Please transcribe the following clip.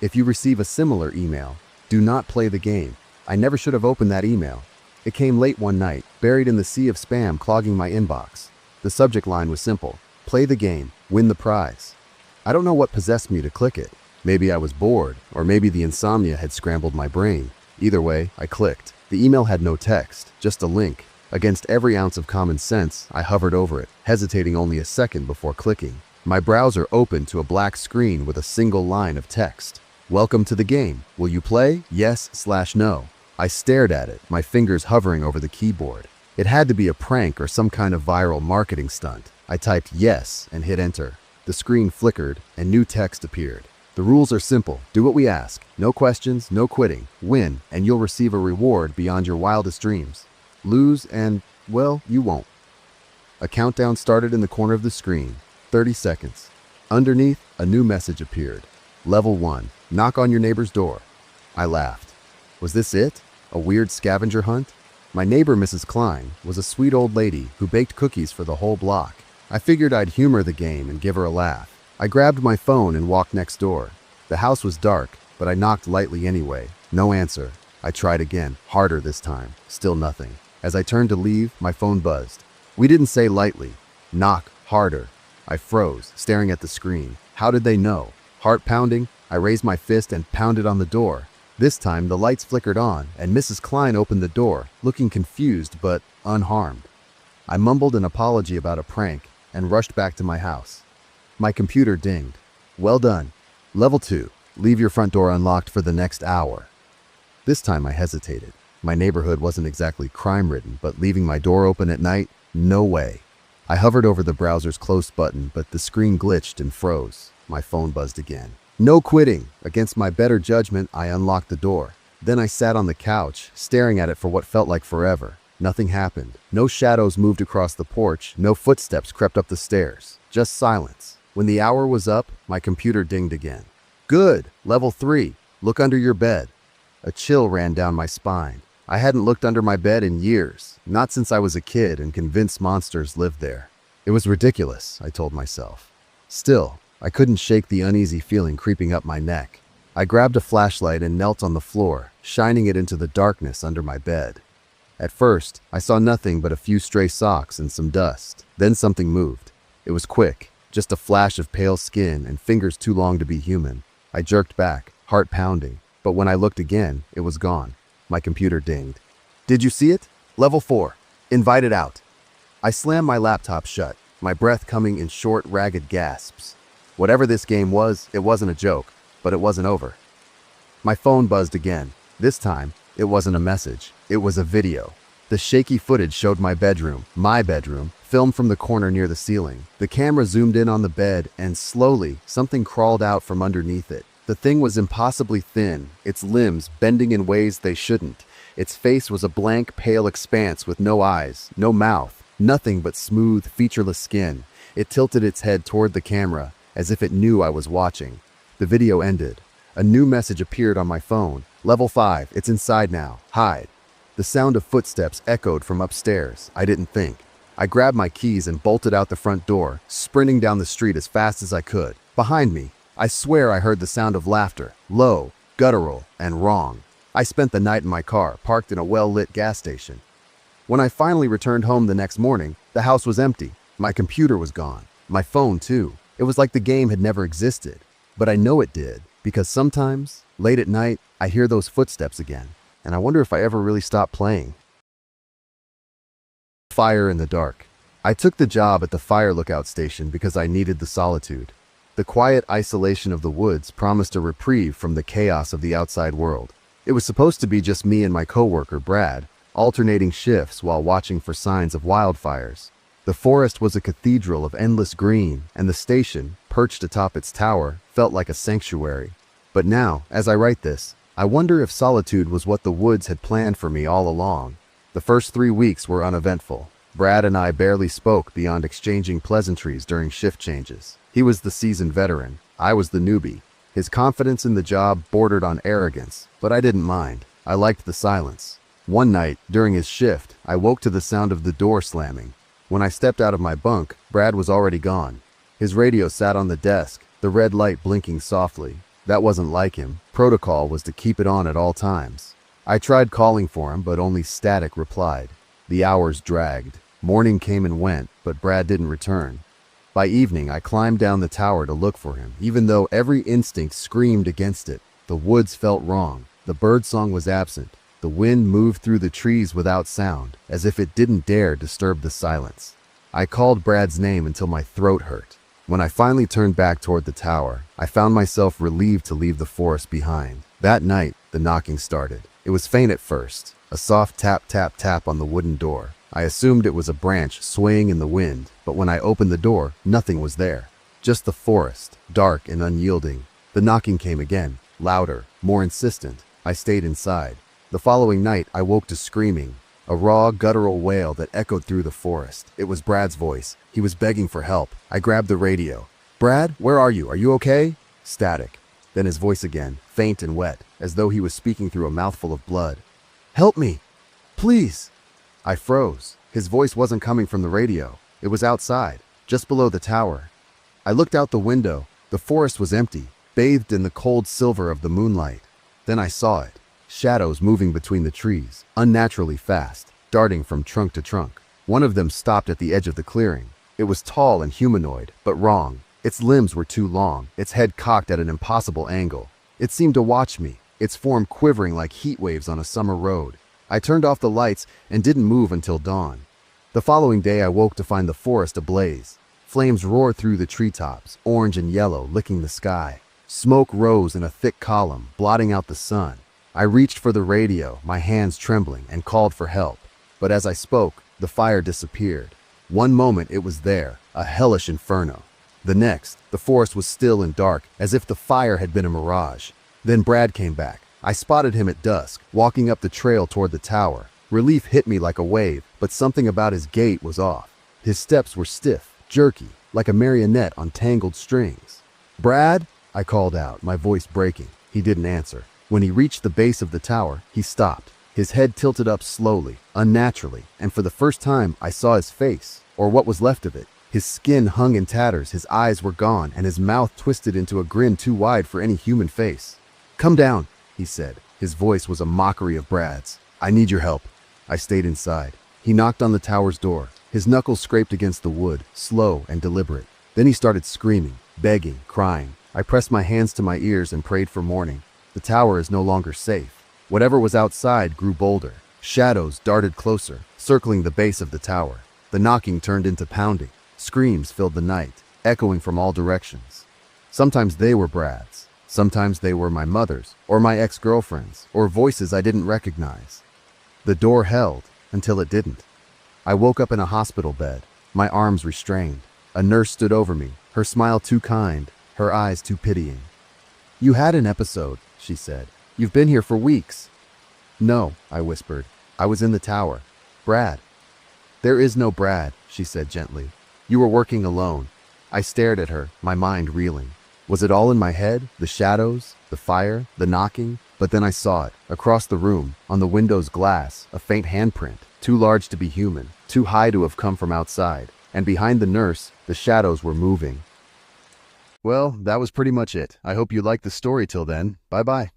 If you receive a similar email, do not play the game. I never should have opened that email. It came late one night, buried in the sea of spam clogging my inbox. The subject line was simple: play the game, win the prize. I don't know what possessed me to click it. Maybe I was bored, or maybe the insomnia had scrambled my brain. Either way, I clicked. The email had no text, just a link. Against every ounce of common sense, I hovered over it, hesitating only a second before clicking. My browser opened to a black screen with a single line of text. Welcome to the game. Will you play? Yes/no. I stared at it, my fingers hovering over the keyboard. It had to be a prank or some kind of viral marketing stunt. I typed yes and hit enter. The screen flickered and new text appeared. The rules are simple. Do what we ask. No questions, no quitting. Win, and you'll receive a reward beyond your wildest dreams. Lose and, well, you won't. A countdown started in the corner of the screen. 30 seconds. Underneath, a new message appeared. Level 1. Knock on your neighbor's door. I laughed. Was this it? A weird scavenger hunt? My neighbor, Mrs. Klein, was a sweet old lady who baked cookies for the whole block. I figured I'd humor the game and give her a laugh. I grabbed my phone and walked next door. The house was dark, but I knocked lightly anyway. No answer. I tried again, harder this time. Still nothing. As I turned to leave, my phone buzzed. We didn't say lightly. Knock harder. I froze, staring at the screen. How did they know? Heart pounding, I raised my fist and pounded on the door. This time, the lights flickered on, and Mrs. Klein opened the door, looking confused but unharmed. I mumbled an apology about a prank and rushed back to my house. My computer dinged. Well done. Level 2. Leave your front door unlocked for the next hour. This time I hesitated. My neighborhood wasn't exactly crime-ridden, but leaving my door open at night? No way. I hovered over the browser's close button, but the screen glitched and froze. My phone buzzed again. No quitting! Against my better judgment, I unlocked the door. Then I sat on the couch, staring at it for what felt like forever. Nothing happened. No shadows moved across the porch, no footsteps crept up the stairs. Just silence. When the hour was up, my computer dinged again. Good! Level 3. Look under your bed. A chill ran down my spine. I hadn't looked under my bed in years, not since I was a kid and convinced monsters lived there. It was ridiculous, I told myself. Still, I couldn't shake the uneasy feeling creeping up my neck. I grabbed a flashlight and knelt on the floor, shining it into the darkness under my bed. At first, I saw nothing but a few stray socks and some dust. Then something moved. It was quick, just a flash of pale skin and fingers too long to be human. I jerked back, heart pounding, but when I looked again, it was gone. My computer dinged. Did you see it? Level 4. Invited out. I slammed my laptop shut, my breath coming in short, ragged gasps. Whatever this game was, it wasn't a joke, but it wasn't over. My phone buzzed again. This time, it wasn't a message. It was a video. The shaky footage showed my bedroom, filmed from the corner near the ceiling. The camera zoomed in on the bed, and slowly, something crawled out from underneath it. The thing was impossibly thin, its limbs bending in ways they shouldn't. Its face was a blank, pale expanse with no eyes, no mouth, nothing but smooth, featureless skin. It tilted its head toward the camera, as if it knew I was watching. The video ended. A new message appeared on my phone. Level 5, it's inside now. Hide. The sound of footsteps echoed from upstairs. I didn't think. I grabbed my keys and bolted out the front door, sprinting down the street as fast as I could. Behind me, I swear I heard the sound of laughter, low, guttural, and wrong. I spent the night in my car, parked in a well-lit gas station. When I finally returned home the next morning, the house was empty. My computer was gone. My phone, too. It was like the game had never existed. But I know it did, because sometimes, late at night, I hear those footsteps again, and I wonder if I ever really stopped playing. Fire in the dark. I took the job at the fire lookout station because I needed the solitude. The quiet isolation of the woods promised a reprieve from the chaos of the outside world. It was supposed to be just me and my coworker, Brad, alternating shifts while watching for signs of wildfires. The forest was a cathedral of endless green, and the station, perched atop its tower, felt like a sanctuary. But now, as I write this, I wonder if solitude was what the woods had planned for me all along. The first 3 weeks were uneventful. Brad and I barely spoke beyond exchanging pleasantries during shift changes. He was the seasoned veteran. I was the newbie. His confidence in the job bordered on arrogance, but I didn't mind. I liked the silence. One night, during his shift, I woke to the sound of the door slamming. When I stepped out of my bunk, Brad was already gone. His radio sat on the desk, the red light blinking softly. That wasn't like him. Protocol was to keep it on at all times. I tried calling for him, but only static replied. The hours dragged. Morning came and went, but Brad didn't return. By evening, I climbed down the tower to look for him, even though every instinct screamed against it. The woods felt wrong. The birdsong was absent. The wind moved through the trees without sound, as if it didn't dare disturb the silence. I called Brad's name until my throat hurt. When I finally turned back toward the tower, I found myself relieved to leave the forest behind. That night, the knocking started. It was faint at first, a soft tap tap tap on the wooden door. I assumed it was a branch swaying in the wind, but when I opened the door, nothing was there. Just the forest, dark and unyielding. The knocking came again, louder, more insistent. I stayed inside. The following night, I woke to screaming, a raw, guttural wail that echoed through the forest. It was Brad's voice. He was begging for help. I grabbed the radio. "Brad, where are you? Are you okay?" Static. Then his voice again, faint and wet, as though he was speaking through a mouthful of blood. "Help me! Please!" I froze. His voice wasn't coming from the radio. It was outside, just below the tower. I looked out the window. The forest was empty, bathed in the cold silver of the moonlight. Then I saw it. Shadows moving between the trees, unnaturally fast, darting from trunk to trunk. One of them stopped at the edge of the clearing. It was tall and humanoid, but wrong. Its limbs were too long, its head cocked at an impossible angle. It seemed to watch me, its form quivering like heat waves on a summer road. I turned off the lights and didn't move until dawn. The following day I woke to find the forest ablaze. Flames roared through the treetops, orange and yellow, licking the sky. Smoke rose in a thick column, blotting out the sun. I reached for the radio, my hands trembling, and called for help. But as I spoke, the fire disappeared. One moment it was there, a hellish inferno. The next, the forest was still and dark, as if the fire had been a mirage. Then Brad came back. I spotted him at dusk, walking up the trail toward the tower. Relief hit me like a wave, but something about his gait was off. His steps were stiff, jerky, like a marionette on tangled strings. "Brad?" I called out, my voice breaking. He didn't answer. When he reached the base of the tower, he stopped. His head tilted up slowly, unnaturally, and for the first time I saw his face, or what was left of it. His skin hung in tatters, his eyes were gone, and his mouth twisted into a grin too wide for any human face. "Come down," he said. His voice was a mockery of Brad's. "I need your help." I stayed inside. He knocked on the tower's door. His knuckles scraped against the wood, slow and deliberate. Then he started screaming, begging, crying. I pressed my hands to my ears and prayed for morning. The tower is no longer safe. Whatever was outside grew bolder. Shadows darted closer, circling the base of the tower. The knocking turned into pounding. Screams filled the night, echoing from all directions. Sometimes they were Brad's. Sometimes they were my mother's, or my ex-girlfriend's, or voices I didn't recognize. The door held until it didn't. I woke up in a hospital bed, my arms restrained. A nurse stood over me, her smile too kind, her eyes too pitying. "You had an episode," she said. "You've been here for weeks." "No," I whispered. "I was in the tower. Brad." "There is no Brad," she said gently. "You were working alone." I stared at her, my mind reeling. Was it all in my head? The shadows, the fire, the knocking? But then I saw it, across the room, on the window's glass, a faint handprint, too large to be human, too high to have come from outside. And behind the nurse, the shadows were moving. Well, that was pretty much it. I hope you liked the story till then. Bye-bye.